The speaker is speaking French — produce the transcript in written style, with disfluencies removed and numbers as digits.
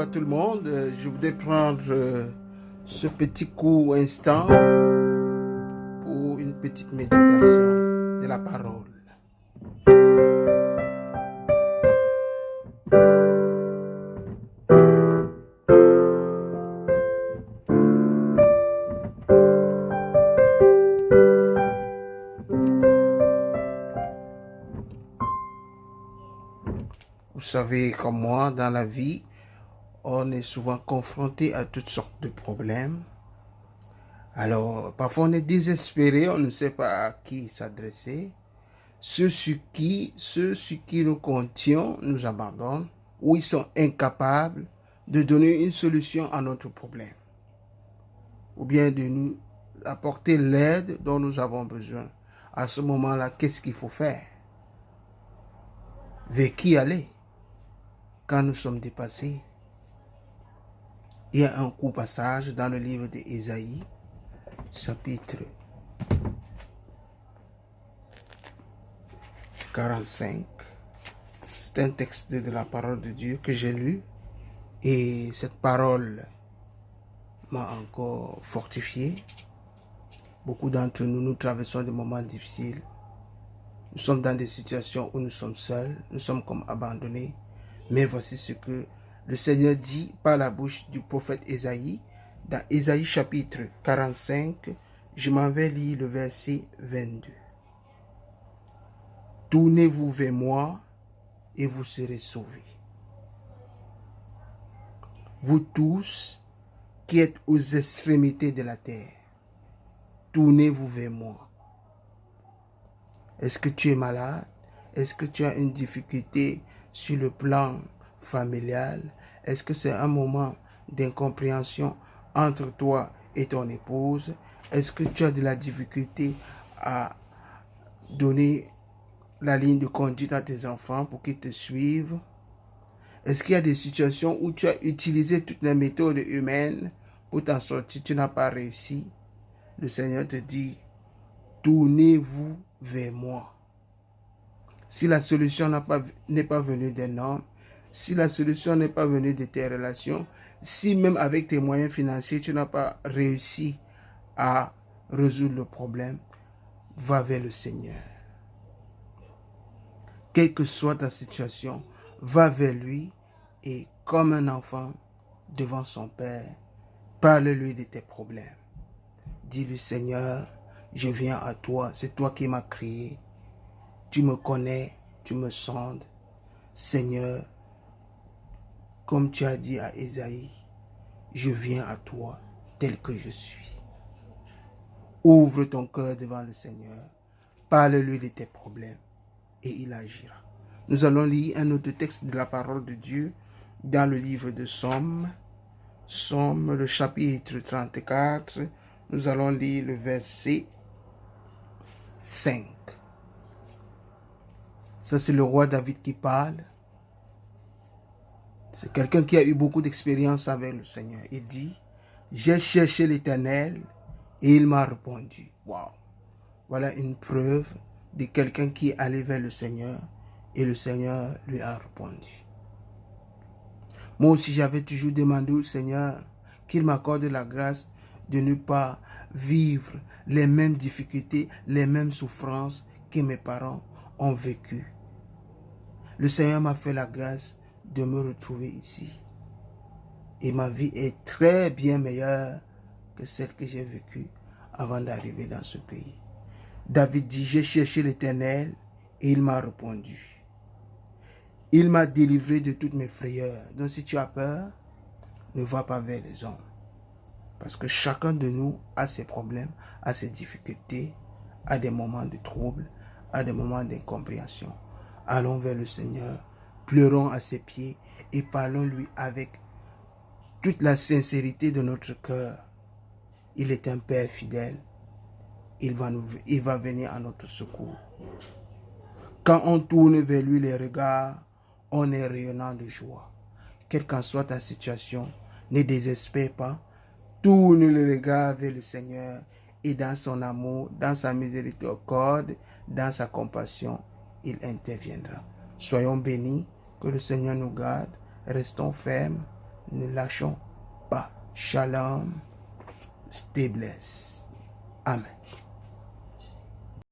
tout le monde. Je voudrais prendre ce petit court instant pour une petite méditation de la parole. Vous savez, comme moi, dans la vie, on est souvent confronté à toutes sortes de problèmes. Alors, parfois on est désespéré, on ne sait pas à qui s'adresser. Ceux sur qui nous comptions nous abandonnent, ou ils sont incapables de donner une solution à notre problème, ou bien de nous apporter l'aide dont nous avons besoin. À ce moment-là, qu'est-ce qu'il faut faire? Vers qui aller quand nous sommes dépassés? Il y a un court passage dans le livre d'Ésaïe, chapitre 45. C'est un texte de la parole de Dieu que j'ai lu et cette parole m'a encore fortifié. Beaucoup d'entre nous, nous traversons des moments difficiles. Nous sommes dans des situations où nous sommes seuls, nous sommes comme abandonnés. Mais voici ce que le Seigneur dit par la bouche du prophète Ésaïe. Dans Ésaïe chapitre 45, je m'en vais lire le verset 22. Tournez-vous vers moi et vous serez sauvés. Vous tous qui êtes aux extrémités de la terre, tournez-vous vers moi. Est-ce que tu es malade? Est-ce que tu as une difficulté sur le plan familial? Est-ce que c'est un moment d'incompréhension entre toi et ton épouse? Est-ce que tu as de la difficulté à donner la ligne de conduite à tes enfants pour qu'ils te suivent? Est-ce qu'il y a des situations où tu as utilisé toutes les méthodes humaines pour t'en sortir, tu n'as pas réussi? Le Seigneur te dit, tournez-vous vers moi. Si la solution n'est pas venue d'un homme, si la solution n'est pas venue de tes relations, si même avec tes moyens financiers, tu n'as pas réussi à résoudre le problème, va vers le Seigneur. Quelle que soit ta situation, va vers lui et comme un enfant devant son Père, parle-lui de tes problèmes. Dis-lui, Seigneur, je viens à toi, c'est toi qui m'as créé. Tu me connais, tu me sondes. Seigneur, comme tu as dit à Ésaïe, je viens à toi tel que je suis. Ouvre ton cœur devant le Seigneur. Parle-lui de tes problèmes et il agira. Nous allons lire un autre texte de la parole de Dieu dans le livre de Somme. Somme, le chapitre 34. Nous allons lire le verset 5. Ça, c'est le roi David qui parle. C'est quelqu'un qui a eu beaucoup d'expérience avec le Seigneur. Il dit, j'ai cherché l'Éternel et il m'a répondu. Wow. Voilà une preuve de quelqu'un qui est allé vers le Seigneur et le Seigneur lui a répondu. Moi aussi, j'avais toujours demandé au Seigneur qu'il m'accorde la grâce de ne pas vivre les mêmes difficultés, les mêmes souffrances que mes parents ont vécues. Le Seigneur m'a fait la grâce de me retrouver ici. Et ma vie est très bien meilleure que celle que j'ai vécue avant d'arriver dans ce pays. David dit, j'ai cherché l'Éternel et il m'a répondu. Il m'a délivré de toutes mes frayeurs. Donc si tu as peur, ne va pas vers les hommes. Parce que chacun de nous a ses problèmes, a ses difficultés, a des moments de trouble, a des moments d'incompréhension. Allons vers le Seigneur, pleurons à ses pieds et parlons-lui avec toute la sincérité de notre cœur. Il est un Père fidèle. Il va venir à notre secours. Quand on tourne vers lui les regards, on est rayonnant de joie. Quelle qu'en soit ta situation, ne désespère pas. Tourne le regard vers le Seigneur et dans son amour, dans sa miséricorde, dans sa compassion, il interviendra. Soyons bénis, que le Seigneur nous garde, restons fermes, Ne lâchons pas. Shalom. Stay blessed. Amen.